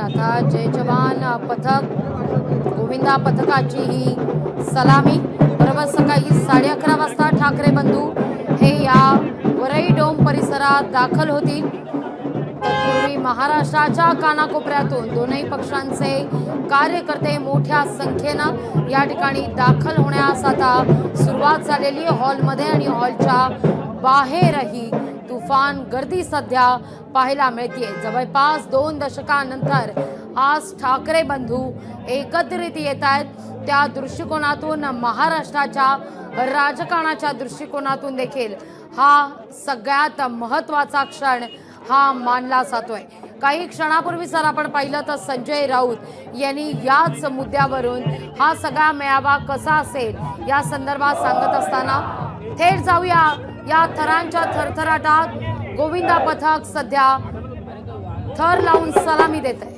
आता जय जवान पथक गोविंदा पथकाची ही सलामी बरोबर सकाळी 11:30 वाजता ठाकरे बंधू हे या वरई डोम परिसरात दाखल होतील। तत्पूर्वी महाराष्ट्राच्या कानाकोपऱ्यातून दोन्ही पक्षांचे कार्यकर्ते मोठ्या संख्येने या ठिकाणी दाखल होण्यास आता सुरुवात झालेली आहे हॉलमध्ये आणि हॉलच्या बाहेरही तुफान गर्दी सध्या पाहायला मिळते। जवळपास 2 दशकांनंतर आज ठाकरे बंधू एकत्रित येत आहेत। त्या दृष्टिकोनातून महाराष्ट्राच्या राजकारणाच्या दृष्टिकोनातून देखील हा सगळ्यात महत्त्वाचा क्षण हा मानला जातोय। काही क्षणापूर्वी जर आपण पाहिलं तर संजय राऊत यांनी याच मुद्द्यावरून हा सगळा मेळावा कसा असेल या संदर्भात सांगत असताना थेट जाऊया या थरांच्या थरथराटात। गोविंदा पथक सध्या थर लावून सलामी देत आहे।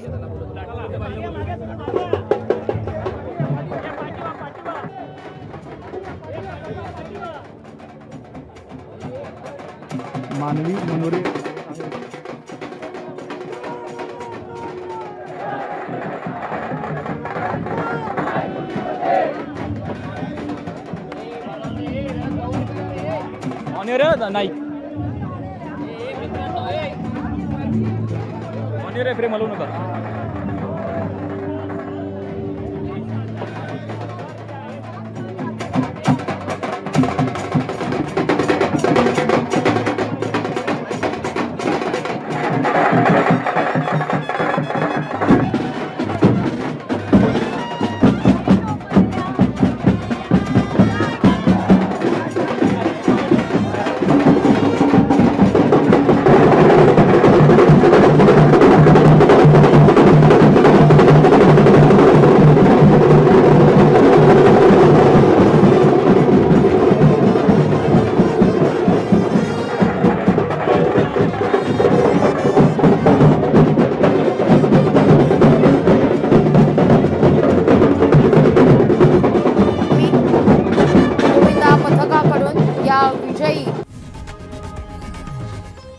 मानवी मनोरे नाही फ्रेम हलवू नका।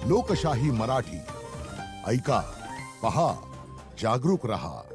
लोकशाही मराठी ऐका, पहा, जागरूक रहा।